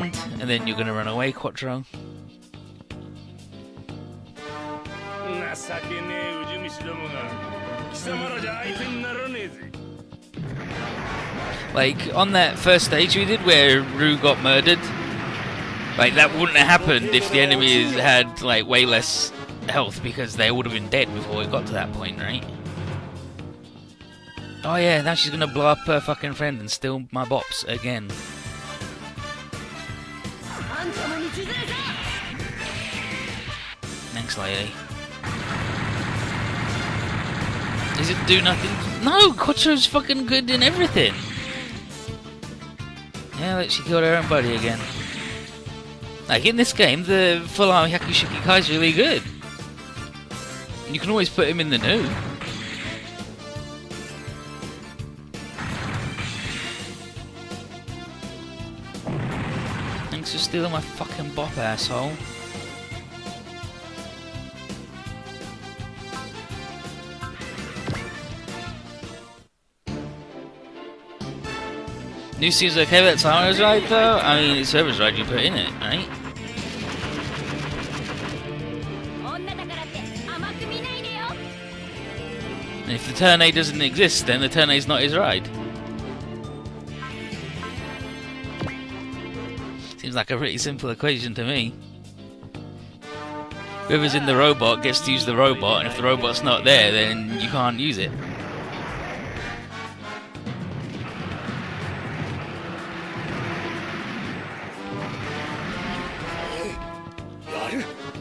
end, and then you're gonna run away, Quattro. Like, on that first stage we did where Rue got murdered, like, that wouldn't have happened if the enemies had, like, way less health, because they would have been dead before we got to that point, right? Oh yeah, now she's gonna blow up her fucking friend and steal my bops again. Thanks, lady. Does it do nothing? No, Quattro's fucking good in everything. Yeah, look, she killed her own buddy again. Like, in this game, the full arm Hyakushiki Kai is really good. You can always put him in the new. Thanks for stealing my fucking bop, asshole. New seems okay, but Sama's right though. I mean, it's whoever's right you put in it, right? And if the turn A doesn't exist, then the turn A is not his ride. Seems like a pretty simple equation to me. Whoever's in the robot gets to use the robot, and if the robot's not there, then you can't use it.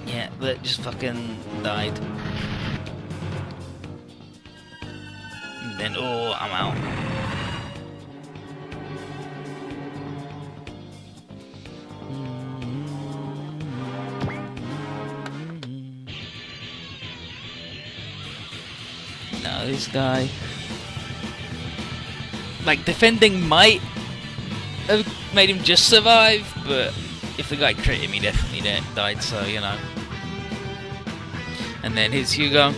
Yeah, that just fucking died. And then, oh, I'm out. No, this guy. Like, defending might have made him just survive, but if the guy crit him, he definitely died, so, you know. And then here's Hugo.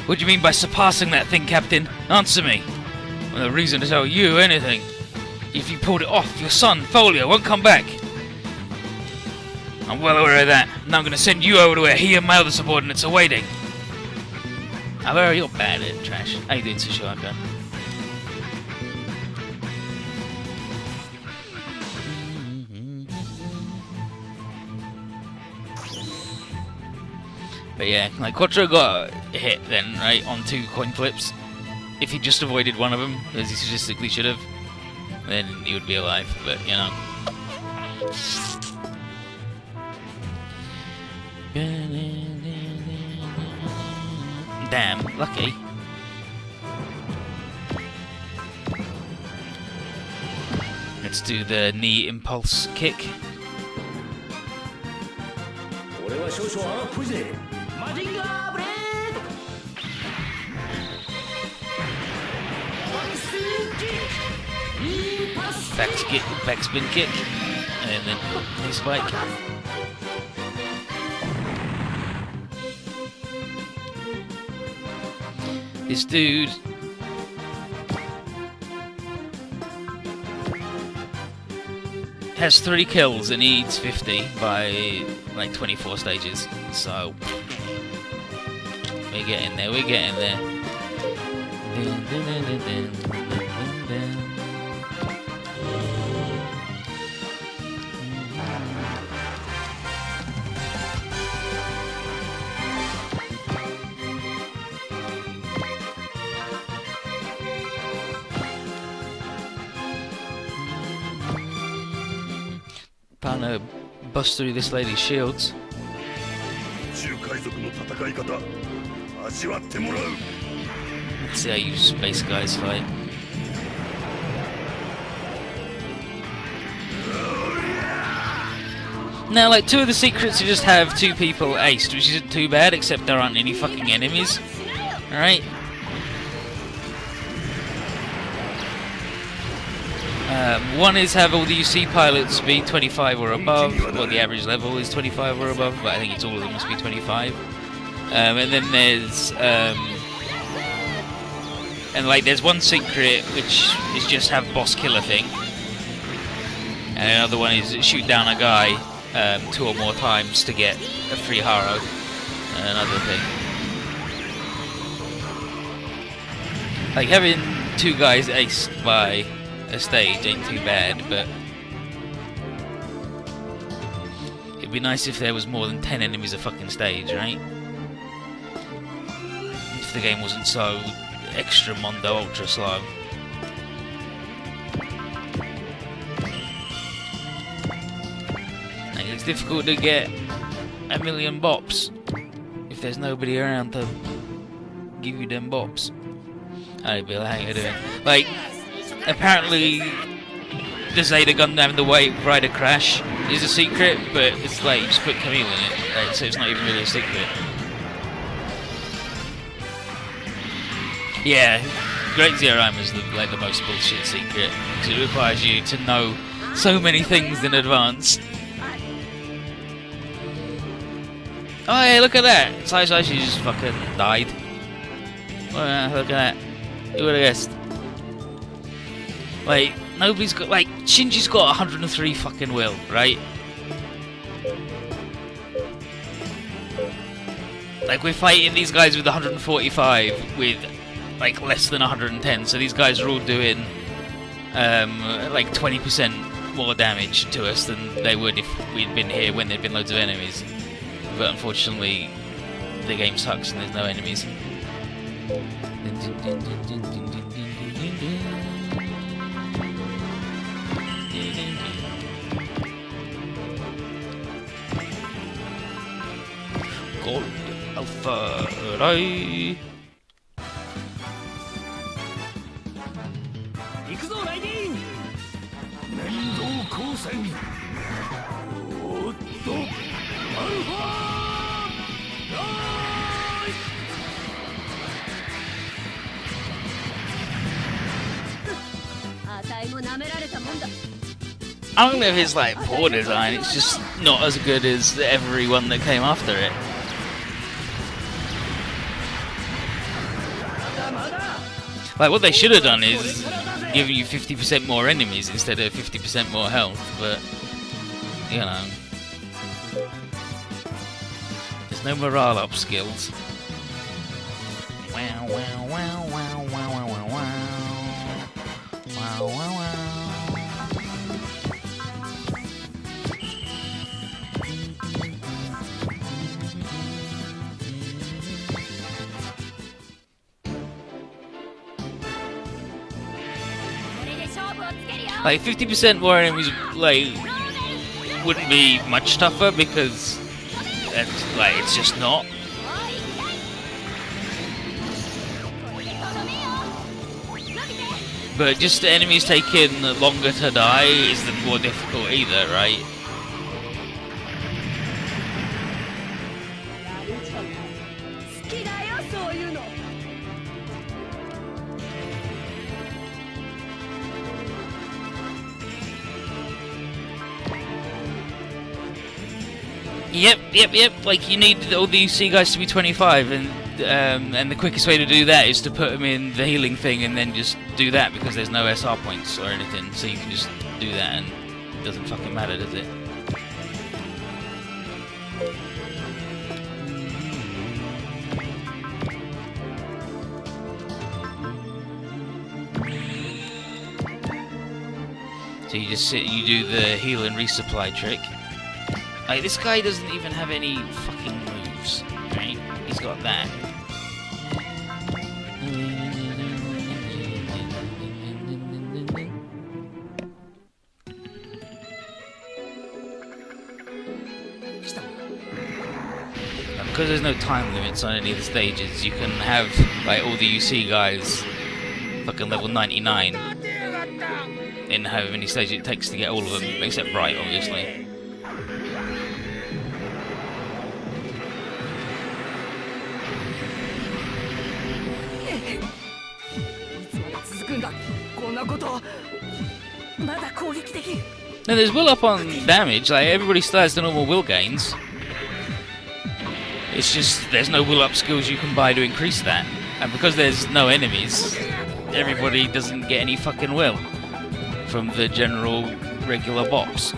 What do you mean by surpassing that thing, Captain? Answer me. Well, no reason to tell you anything. If you pulled it off, your son, Folio, won't come back. I'm well aware of that. Now I'm going to send you over to where he and my other subordinates are waiting. Oh, you're bad at trash. How you doing, Tsushima? But yeah, like Quattro got hit then, right, on 2 coin flips. If he just avoided one of them, as he statistically should have, then he would be alive, but you know. Damn, lucky. Let's do the knee impulse kick. Backspin kick, and then knee spike. This dude has 3 kills and needs 50 by like 24 stages, so we're getting there, we're getting there. Trying to bust through this lady's shields. Let's see how you space guys fight. Now, like, 2 of the secrets you just have 2 people aced, which isn't too bad, except there aren't any fucking enemies. Alright? One is have all the UC pilots be 25 or above, well the average level is 25 or above, but I think it's all of them must be 25. And then there's, and like there's one secret which is just have boss killer thing. And another one is shoot down a guy 2 or more times to get a free haro. And another thing. Like having 2 guys aced by a stage ain't too bad, but it'd be nice if there was more than 10 enemies a fucking stage, right? If the game wasn't so extra mondo ultra slow. Like, it's difficult to get a million bops if there's nobody around to give you them bops. Hey Bill, how you doing? Like, apparently the Zeta gun having the rider crash is a secret, but it's like you just put Camille in it, right? So it's not even really a secret. Yeah, Great Zero Rhyme is the most bullshit secret, because it requires you to know so many things in advance. Oh hey, look at that! Sai she just fucking died. Oh, look at that. Who would have guessed? Like, nobody's got, like, Shinji's got 103 fucking will, right? Like, we're fighting these guys with 145 with, like, less than 110, so these guys are all doing, like, 20% more damage to us than they would if we'd been here when there'd been loads of enemies. But unfortunately, the game sucks and there's no enemies. Gold Alpha Rai. I don't know if it's like poor design, it's just not as good as everyone that came after it. Like, what they should have done is give you 50% more enemies instead of 50% more health, but, you know. There's no morale up skills. Wow, wow, wow, wow, wow, wow, wow, wow. Wow, wow, wow. Like 50% more enemies, like, wouldn't be much tougher because it's just not. But just the enemies taking longer to die isn't more difficult either, right? Yep. Like, you need all these sea guys to be 25, and the quickest way to do that is to put them in the healing thing and then just do that, because there's no SR points or anything, so you can just do that and it doesn't fucking matter, does it? So you just you do the heal and resupply trick. Like, this guy doesn't even have any fucking moves, right? He's got that. Because there's no time limits on any of the stages, you can have, like, all the UC guys fucking level 99 in however many stages it takes to get all of them, except Bright, obviously. Now there's will up on damage, like everybody still has the normal will gains. It's just there's no will up skills you can buy to increase that. And because there's no enemies, everybody doesn't get any fucking will from the general regular box.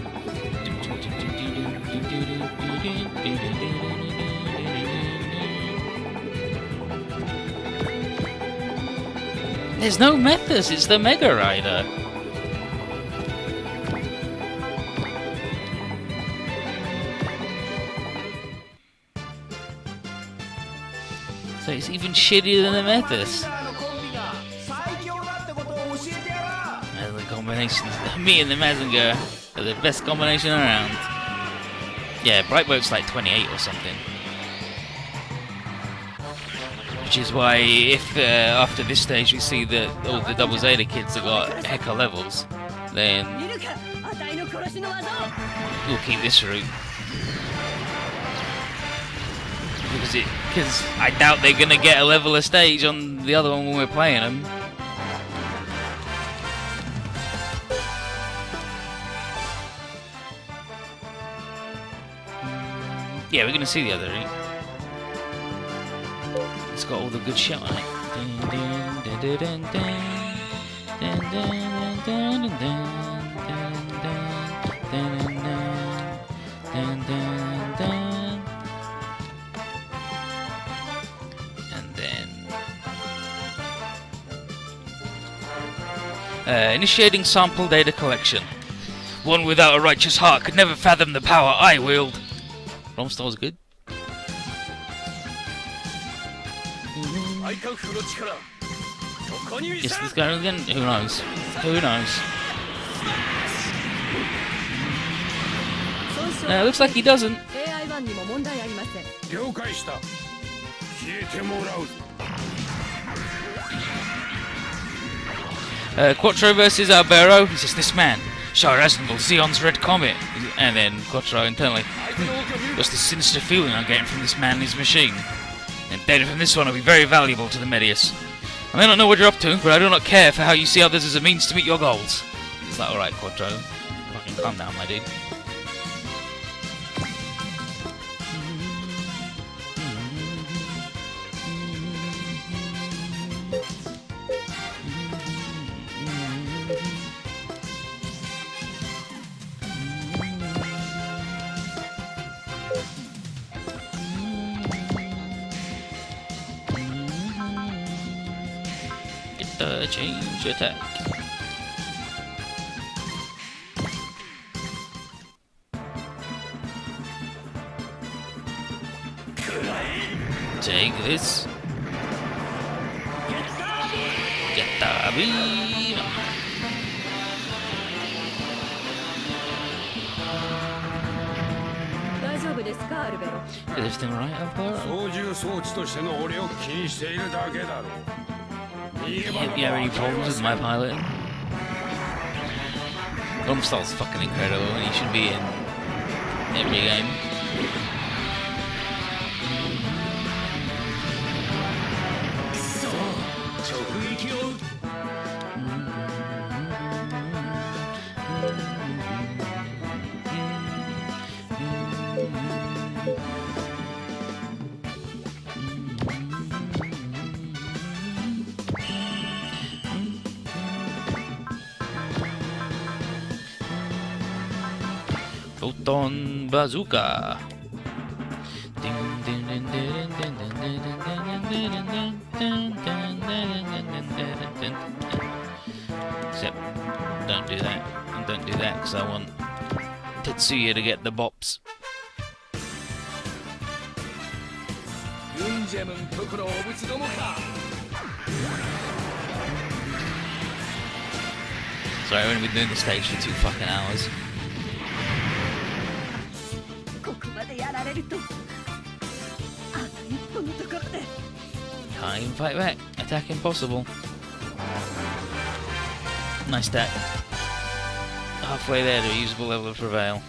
There's no Methus, it's the Mega Rider. So it's even shittier than the Methus. And the combinations, me and the Mazinger are the best combination around. Yeah, Brightwork's like 28 or something. Which is why if after this stage we see that all the Double Zeta kids have got hecka levels, then we'll keep this route. Because I doubt they're gonna get a leveler stage on the other one when we're playing them. Yeah, we're gonna see the other route. It's got all the good shit on it. Initiating sample data collection. One without a righteous heart could never fathom the power I wield. Romstar's good. Is this guy again? Who knows? Who knows? It looks like he doesn't. Quattro versus Albero. He says, this man, Shah Aznavour, Xeon's Red Comet. And then Quattro internally, what's the sinister feeling I'm getting from this man and his machine? And data from this one will be very valuable to the Medius. I may not know what you're up to, but I do not care for how you see others as a means to meet your goals. Is that alright, Quattro? Fucking calm down, my dude. Change attack. Take this. Get the beam. Is everything right up there? You have any problems with my piloting? Romstar's fucking incredible and he should be in every game. Photon Bazooka. Except, don't do that. And don't do that because I want Tetsuya to get the bops. Sorry, I've only been doing the stage for 2 fucking hours. Can't even fight back. Attack impossible. Nice stack. Halfway there to a usable level of Prevail.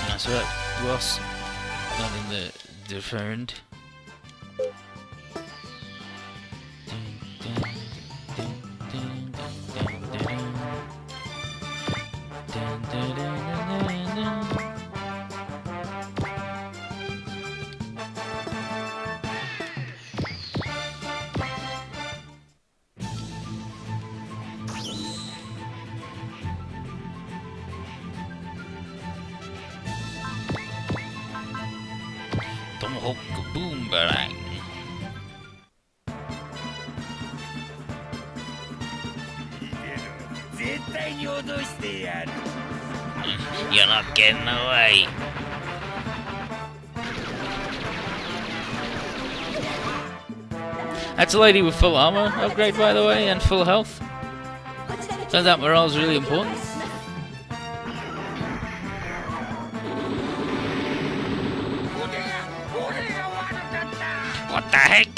Nice work to us. Not in the defend. boomerang. You're not getting away. That's a lady with full armor upgrade, by the way, and full health. Turns out morale is really important. What the heck?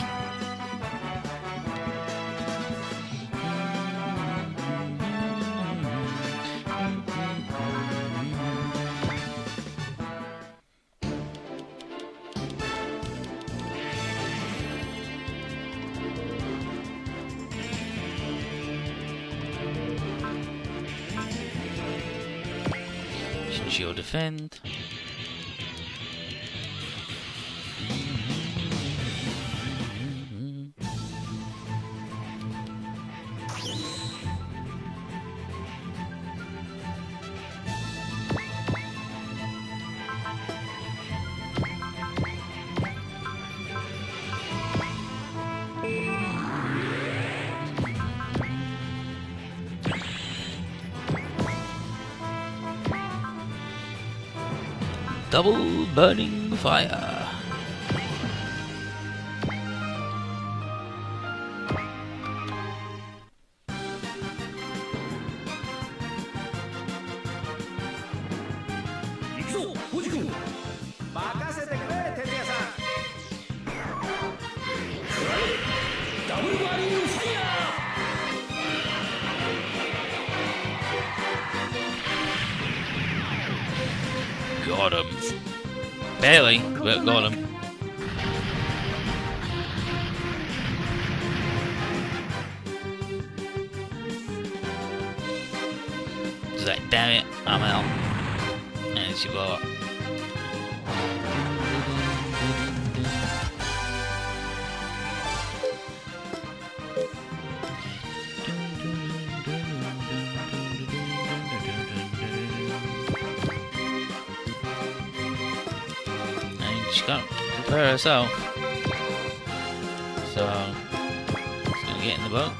Shield defend. Double burning fire. Got him. Barely, but got him. He's like, damn it, I'm out. And she blow up. She can't prepare herself, so she's gonna get in the boat.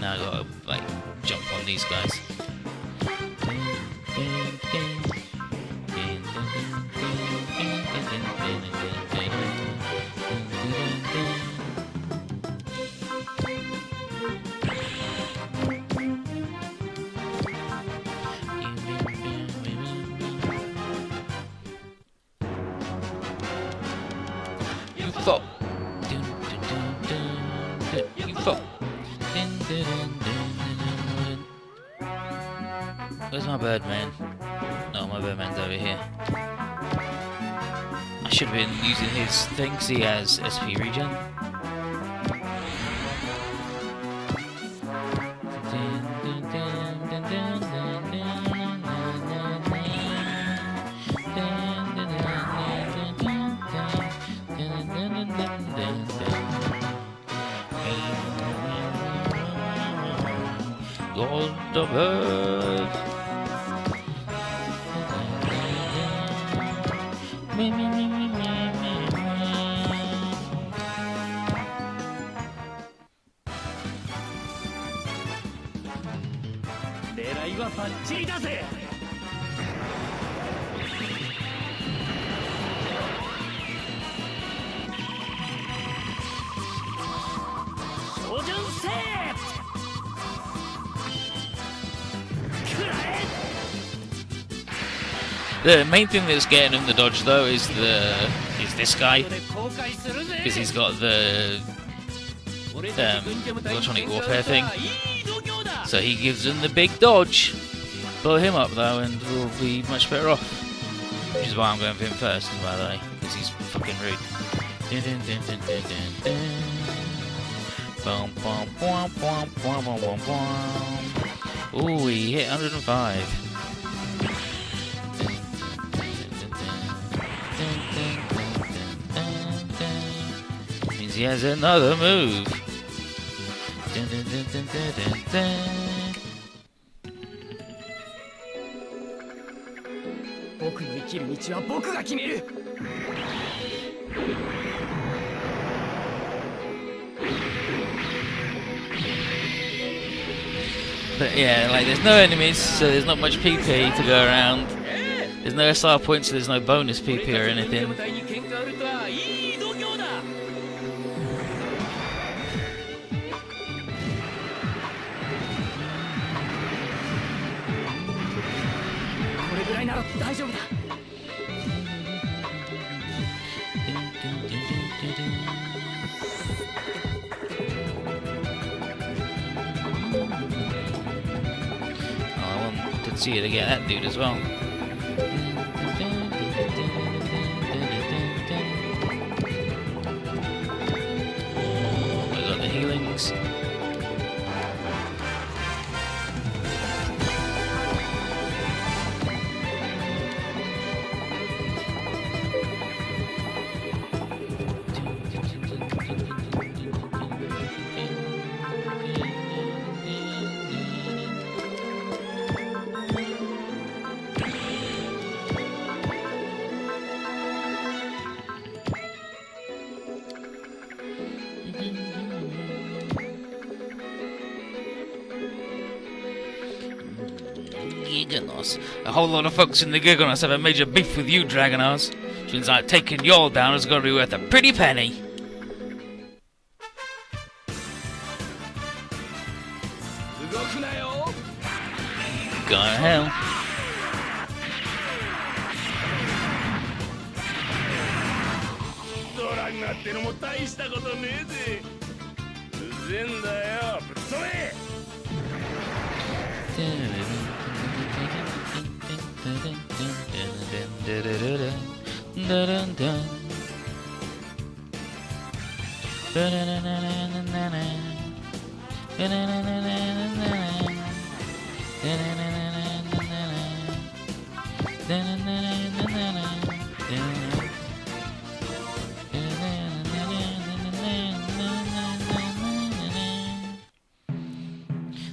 Now I gotta like jump on these guys. You fall. You fall. Where's my Birdman? No, my Birdman's over here. I should have been using his thing because he has SP regen. Lord of Earth. The main thing that's getting him the dodge though is this guy, because he's got the electronic warfare thing, so he gives him the big dodge. Blow him up though and we'll be much better off, which is why I'm going for him first, by the way, because he's fucking rude. Ooh, he hit 105. Means he he has another move. Dun, dun, dun, dun, dun, dun. But yeah, like there's no enemies, so there's not much PP to go around. There's no SR points, so there's no bonus PP or anything. See you to get that dude as well. We got the healings. A whole lot of folks in the Giganos have a major beef with you, Dragonars. Which means like taking y'all down is going to be worth a pretty penny. Go to hell.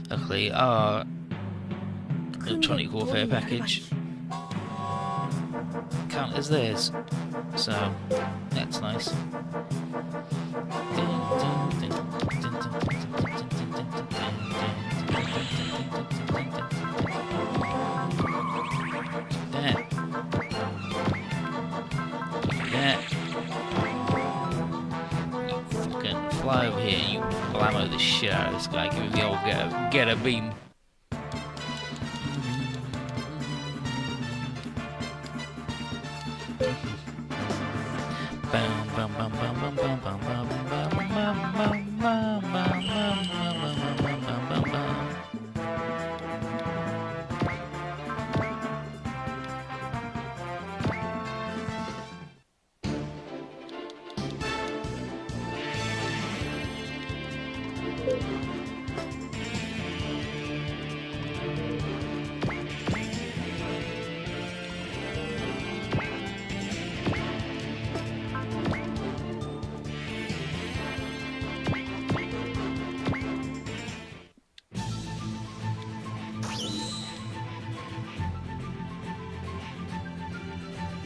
Luckily, our electronic warfare package count as theirs, so that's nice. Fly over here and you blammo the shit out of this guy, give him the old get a beam.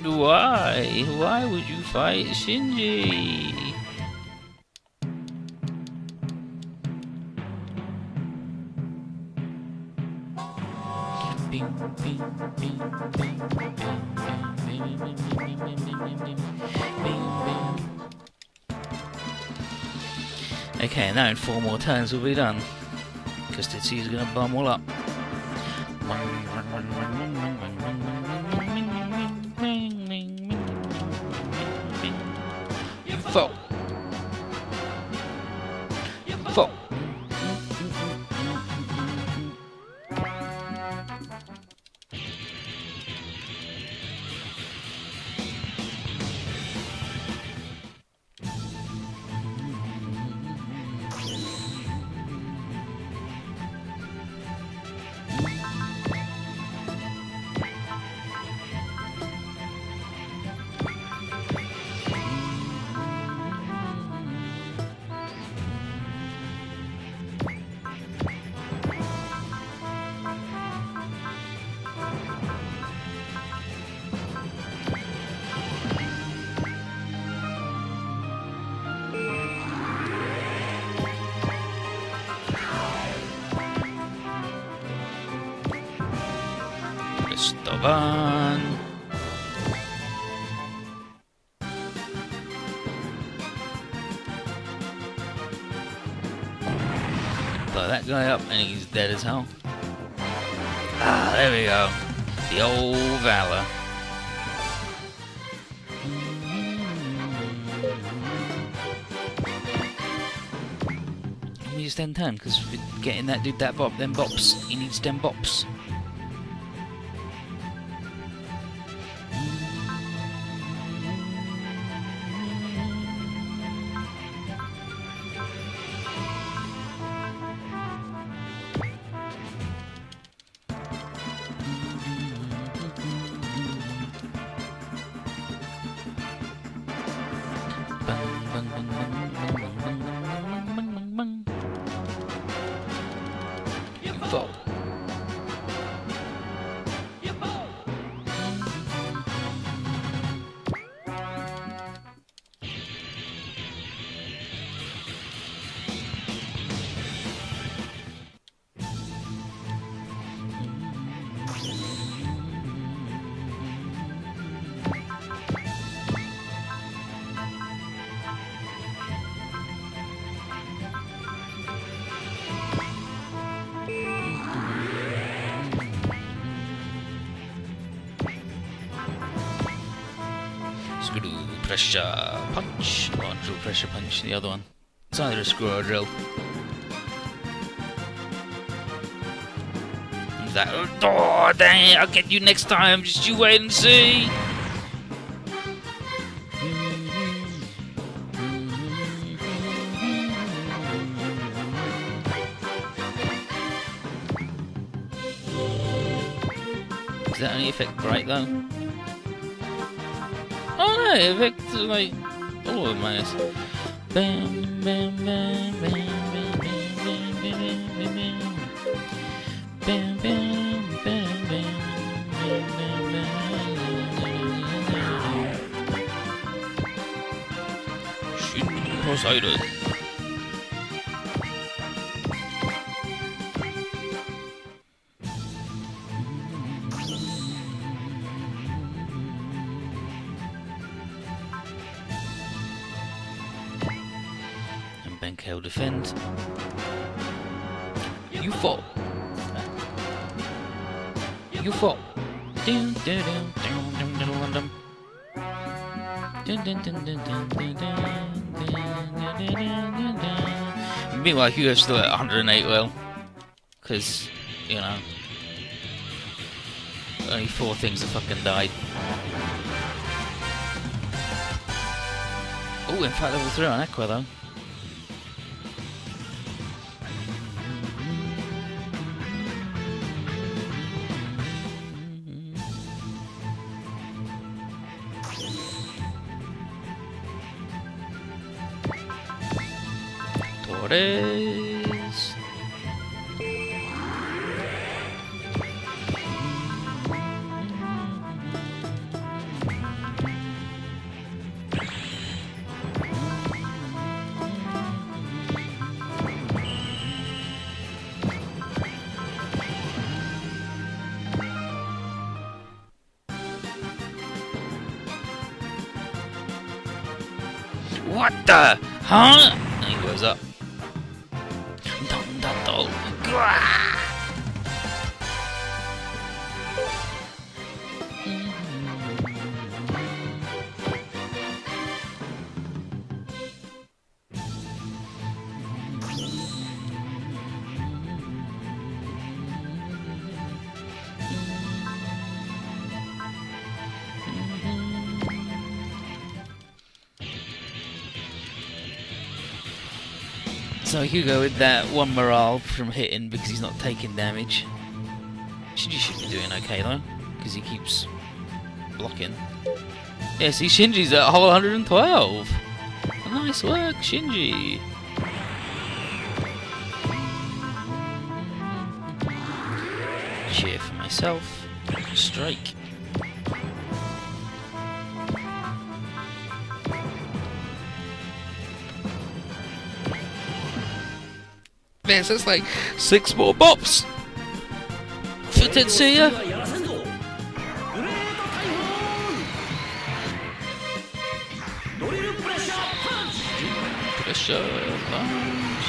Why? Why would you fight Shinji? Okay, now in 4 more turns we'll be done. Because Tetsuya's gonna bomb all up. Four. Stubborn. Blow that guy up and he's dead as hell. Ah, there we go. The old Valor. Let me just end turn, because getting that dude that bop, them bops, he needs them bops. Fall. Screw pressure punch, or drill pressure punch, the other one. It's either a screw or a drill. Who's that? Oh, dang it, I'll get you next time, just you wait and see! Does that only affect bright though? Oh no, it affects like all of mine. Bam, bam, bam, bam, bam, bam, bam, bam, bam, bam, bam, bam. Shoot Poseidon. Benkel defend. You fall. You fall. Meanwhile, Hugo's still at 108 well. Because, you know, only 4 things have fucking died. Oh, in fact, level 3 on Aqua though. Torres. What the? Huh? And he goes up. So Hugo with that 1 morale from hitting because he's not taking damage. Shinji should be doing okay though, because he keeps blocking. Yeah, see, Shinji's at whole 112. Nice work, Shinji. Cheer for myself. Strike. So it's like 6 more bops for Tetsuya. Pressure punch.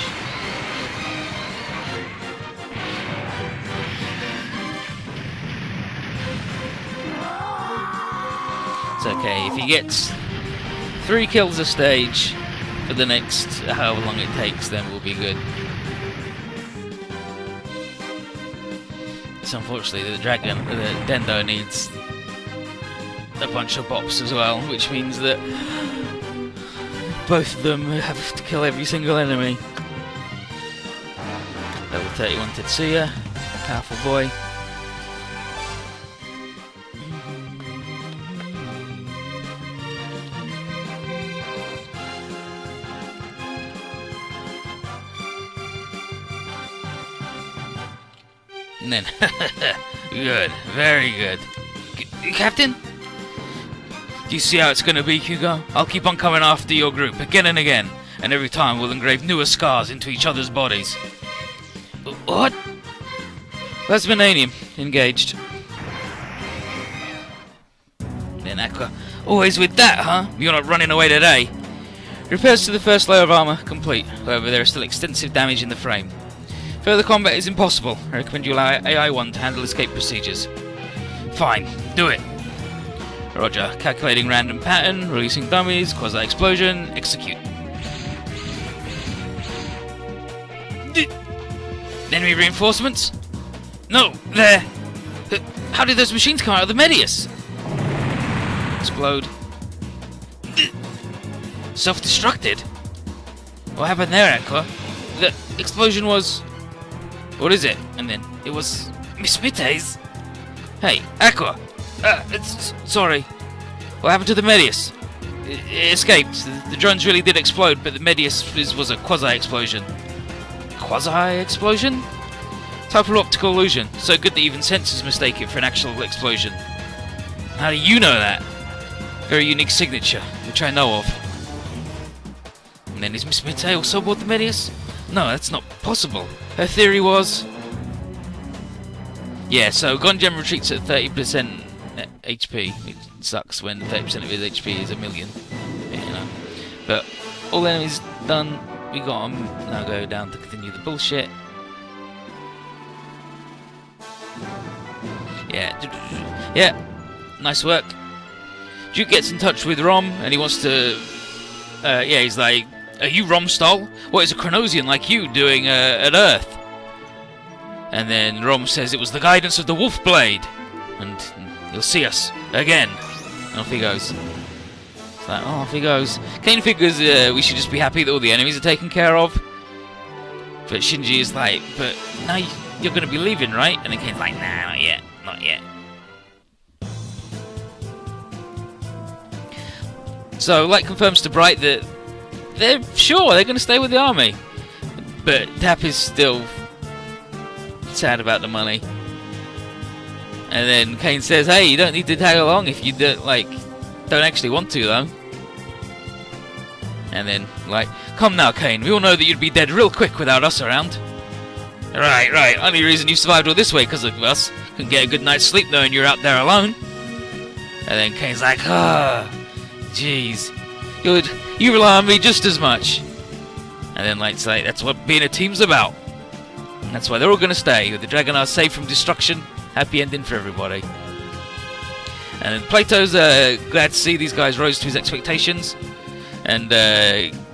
It's okay, if he gets 3 kills a stage for the next however long it takes, then we'll be good. So unfortunately the Dendo needs a bunch of bops as well, which means that both of them have to kill every single enemy. Level 31 Tetsuya, powerful boy. And then, good, very good. Captain? Do you see how it's going to be, Hugo? I'll keep on coming after your group, again and again, and every time we'll engrave newer scars into each other's bodies. What? That's Vanadium. Engaged. Then Aqua. Always with that, huh? You're not running away today. Repairs to the first layer of armor complete. However, there is still extensive damage in the frame. Further combat is impossible. I recommend you allow AI-1 to handle escape procedures. Fine, do it. Roger. Calculating random pattern, releasing dummies, quasi-explosion, execute. Enemy reinforcements? No, there! How did those machines come out of the Medius? Explode. Self-destructed? What happened there, Aqua? The explosion was... What is it? And then it was... Miss Mitte's? Hey, Aqua! Sorry. What happened to the Medius? It escaped. The drones really did explode, but the Medius was a quasi-explosion. Quasi-explosion? Type of optical illusion. So good that even sensors mistake it for an actual explosion. How do you know that? Very unique signature, which I know of. And then is Miss Mitte also aboard the Medius? No, that's not possible. Her theory was... Yeah, so Gonjem retreats at 30% HP. It sucks when 30% of his HP is 1,000,000. You know. But all enemies done. We got them. Now go down to continue the bullshit. Yeah. Yeah. Nice work. Duke gets in touch with Rom and he wants to... yeah, he's like, are you Romstol? What is a Chronosian like you doing at Earth? And then Rom says it was the guidance of the Wolf Blade. And he'll see us again. And off he goes. It's like, oh, off he goes. Kane figures we should just be happy that all the enemies are taken care of. But Shinji is like, but now you're going to be leaving, right? And then Kane's like, nah, not yet. Not yet. So Light confirms to Bright that they're going to stay with the army. But Tap is still sad about the money. And then Kane says, hey, you don't need to tag along if you don't actually want to, though. And then, like, come now, Kane, we all know that you'd be dead real quick without us around. Right, only reason you survived all this way because of us. Couldn't get a good night's sleep knowing you're out there alone. And then Kane's like, jeez, you rely on me just as much. And then Light's like, that's what being a team's about. And that's why they're all going to stay, with the Dragonars safe from destruction. Happy ending for everybody. And then Plato's glad to see these guys rose to his expectations. And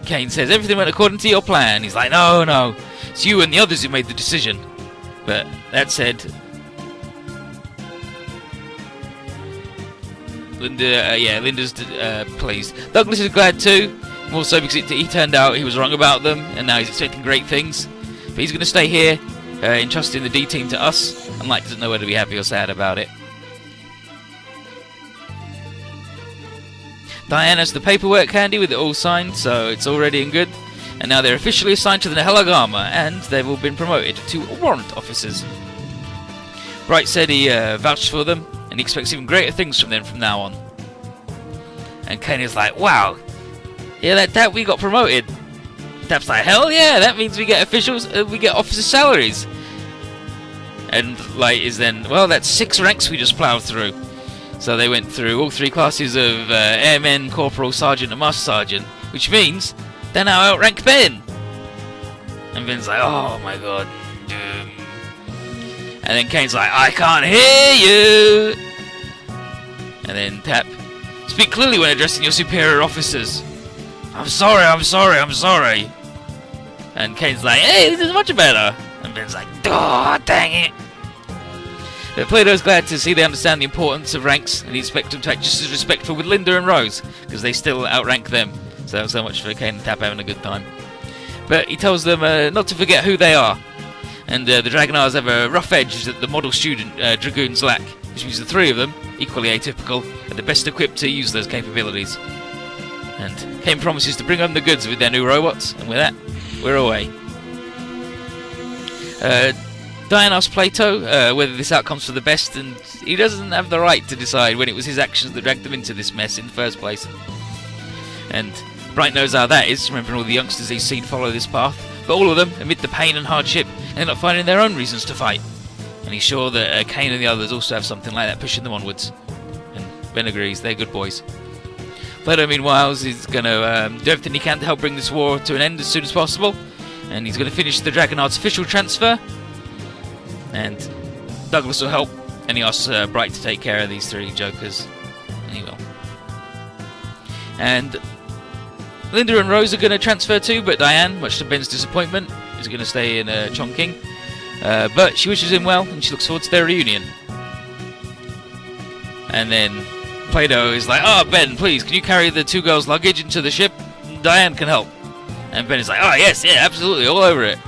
Kane says, everything went according to your plan. He's like, no, it's you and the others who made the decision. But that said, Linda's pleased. Douglas is glad too, more so because he turned out he was wrong about them, and now he's expecting great things. But he's going to stay here, entrusting the D team to us, and Light doesn't know whether to be happy or sad about it. Diane has the paperwork handy with it all signed, so it's all ready and good. And now they're officially assigned to the Helagama, and they've all been promoted to warrant officers. Bright said he vouched for them, and he expects even greater things from them from now on. And Kane is like, wow, yeah, that we got promoted. Tap's like, hell yeah, that means we get we get officer salaries. And Light is then, well, that's 6 ranks we just ploughed through. So they went through all 3 classes of airmen, corporal, sergeant, and master sergeant, which means They now outrank Ben. And Ben's like, oh my god. And then Kane's like, I can't hear you. And then Tap, speak clearly when addressing your superior officers. I'm sorry, I'm sorry, I'm sorry. And Kane's like, hey, this is much better. And Ben's like, oh, dang it. But Plato's glad to see they understand the importance of ranks, and he expects them to act just as respectful with Linda and Rose, because they still outrank them. So much for Kane and Tap having a good time. But he tells them not to forget who they are. And the Dragonars have a rough edge that the model student Dragoons lack, which means the three of them, equally atypical, are the best equipped to use those capabilities. And Kane promises to bring home the goods with their new robots, and with that, we're away. Diane asks Plato whether this outcome's for the best, and he doesn't have the right to decide when it was his actions that dragged them into this mess in the first place. And Bright knows how that is, remembering all the youngsters he's seen follow this path, but all of them, amid the pain and hardship, end up finding their own reasons to fight. And he's sure that Kane and the others also have something like that pushing them onwards. And Ben agrees, they're good boys. Plato, meanwhile, is going to do everything he can to help bring this war to an end as soon as possible, and he's going to finish the Dragonards' official transfer. And Douglas will help, and he asks Bright to take care of these three jokers, and he will. And Linda and Rose are going to transfer too, but Diane, much to Ben's disappointment, is going to stay in Chongqing. But she wishes him well, and she looks forward to their reunion. And then Plato is like, oh, Ben, please, can you carry the two girls' luggage into the ship? Diane can help. And Ben is like, oh, yes, yeah, absolutely, all over it.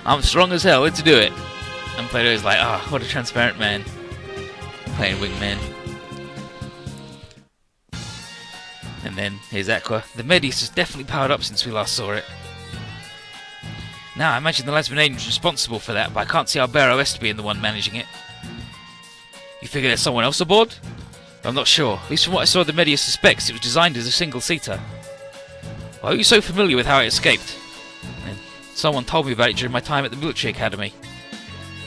I'm strong as hell, let's do it. And Plato is like, ah, oh, what a transparent man. Playing wingman. And then here's Aqua. The Medius has definitely powered up since we last saw it. Now, I imagine the Lasmanane is responsible for that, but I can't see Albero Est being the one managing it. You figure there's someone else aboard? I'm not sure. At least from what I saw, the Medius suspects it was designed as a single-seater. Why are you so familiar with how it escaped? And someone told me about it during my time at the military academy.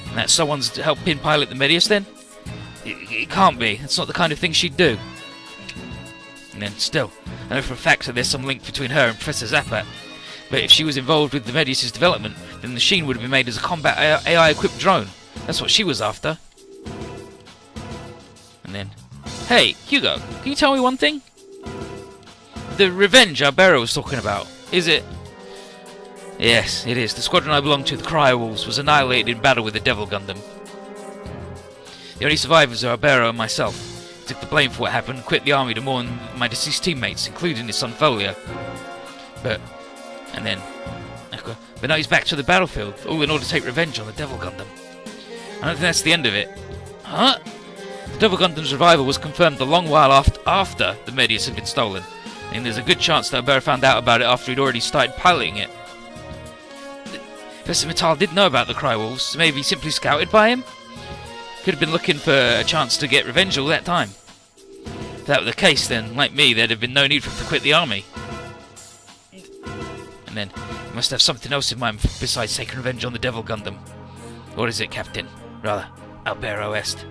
And that someone's helped pin pilot the Medius then? It can't be. It's not the kind of thing she'd do. And then, still, I know for a fact that there's some link between her and Professor Zappat. But if she was involved with the Medius' development, then the machine would have been made as a combat AI-equipped drone. That's what she was after. And then, hey, Hugo, can you tell me one thing? The revenge Albero was talking about, is it? Yes, it is. The squadron I belonged to, the Cryo-Wolves, was annihilated in battle with the Devil Gundam. The only survivors are Albero and myself. I took the blame for what happened and quit the army to mourn my deceased teammates, including his son Folio. But now he's back to the battlefield, all in order to take revenge on the Devil Gundam. I don't think that's the end of it. Huh? The Devil Gundam's revival was confirmed a long while after the Medius had been stolen, and there's a good chance that Albero found out about it after he'd already started piloting it. Professor Mittal did know about the Cryo-Wolves, so maybe he simply scouted by him? Could have been looking for a chance to get revenge all that time. If that were the case, then, like me, there'd have been no need for him to quit the army. And then, he must have something else in mind besides taking revenge on the Devil Gundam. What is it, Captain? Rather, Albero Est.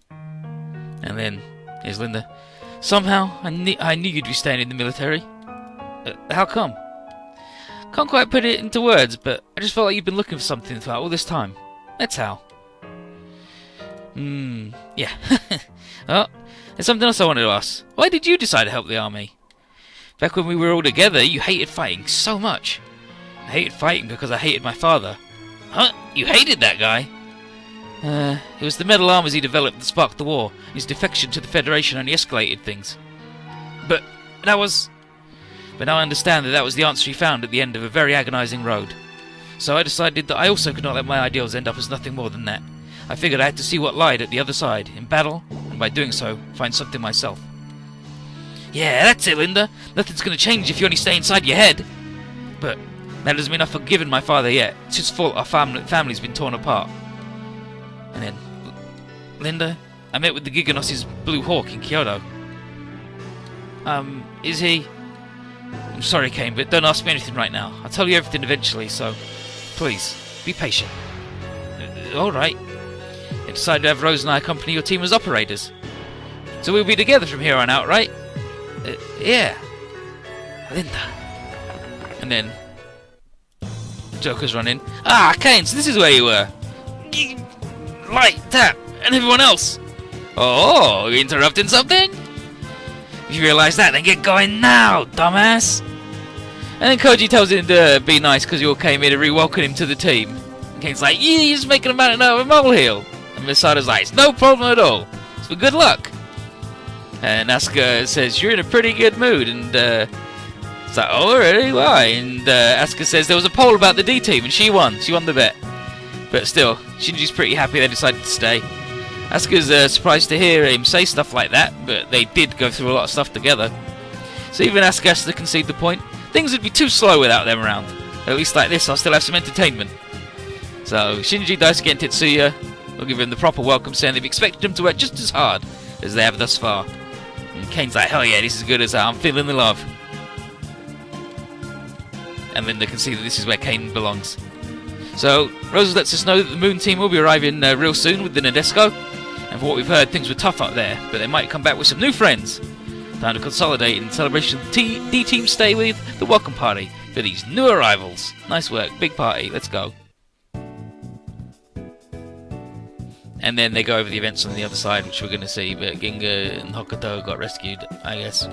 And then, here's Linda. Somehow, I knew you'd be staying in the military. How come? Can't quite put it into words, but I just felt like you've been looking for something throughout all this time. That's how. Yeah. Oh, there's something else I wanted to ask. Why did you decide to help the army? Back when we were all together, you hated fighting so much. I hated fighting because I hated my father. Huh? You hated that guy? It was the metal armors he developed that sparked the war. His defection to the Federation only escalated things. But now I understand that was the answer he found at the end of a very agonizing road. So I decided that I also could not let my ideals end up as nothing more than that. I figured I had to see what lied at the other side, in battle, and by doing so, find something myself. Yeah, that's it, Linda. Nothing's going to change if you only stay inside your head. But that doesn't mean I've forgiven my father yet. It's his fault our family's been torn apart. And then, Linda, I met with the Giganos's Blue Hawk in Kyoto. Is he... I'm sorry, Kane, but don't ask me anything right now. I'll tell you everything eventually, so please, be patient. Alright. You decided to have Rose and I accompany your team as operators. So we'll be together from here on out, right? Yeah. Linda. And then Joker's running. Ah, Kane, so this is where you were. Light, tap, and everyone else. Oh, you interrupting something? If you realise that, then get going now, dumbass. And then Koji tells him to be nice because you all came here to re-welcome him to the team. And Kane's like, yeah, you're just making a mountain out of a molehill. And Masada's like, it's no problem at all. It's for good luck. And Asuka says, you're in a pretty good mood. And it's like, oh, really? Why? And Asuka says there was a poll about the D team and she won. She won the bet. But still, Shinji's pretty happy they decided to stay. Asuka's surprised to hear him say stuff like that, but they did go through a lot of stuff together. So even Asuka has to concede the point. Things would be too slow without them around. At least like this, I'll still have some entertainment. So Shinji, Daisuke and Tetsuya will give him the proper welcome, saying they've expected him to work just as hard as they have thus far. And Kane's like, hell yeah, this is good as I'm feeling the love. And then they can see that this is where Kane belongs. So Rose lets us know that the Moon team will be arriving real soon with the Nadesco. And for what we've heard, things were tough up there, but they might come back with some new friends. Time to consolidate in celebration of the D team stay with the welcome party for these new arrivals. Nice work, big party, let's go. And then they go over the events on the other side, which we're going to see, but Ginga and Hokuto got rescued, I guess.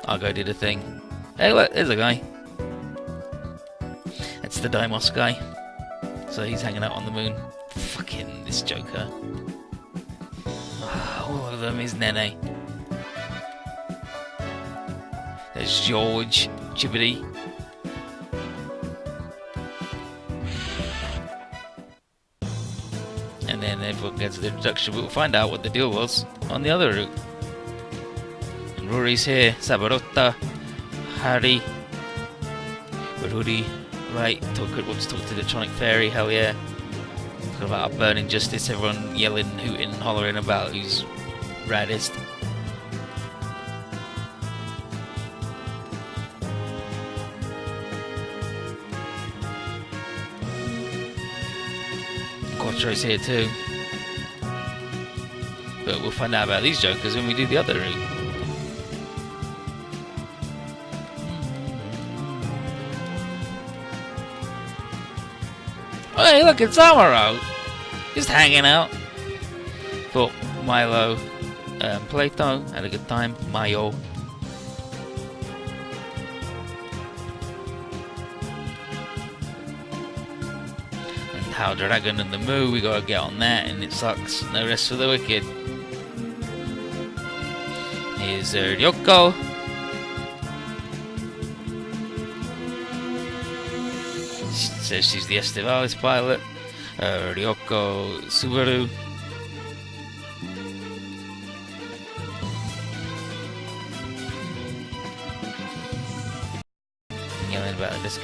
Argo did a thing. Hey look, there's a guy. It's the Daimos guy. So he's hanging out on the moon. Fucking this Joker. All of them is Nene. There's George, Chibbity. And then everyone gets the introduction. We'll find out what the deal was on the other route. And Rory's here. Sabarotta, Harry, Ruri. Right, wants to talk to the Electronic Fairy. Hell yeah. Talking about our burning justice. Everyone yelling, hooting, hollering about who's raddest. Quattro's here too. But we'll find out about these jokers when we do the other route. Hey, look, it's Amaro! Just hanging out. Thought Milo and Plato had a good time. Mayo. And How Dragon and the Moo, we gotta get on that, and it sucks. No rest for the wicked. Here's Ryoko. Says she's the Estevalis pilot. Ryoko Subaru. Yelling about this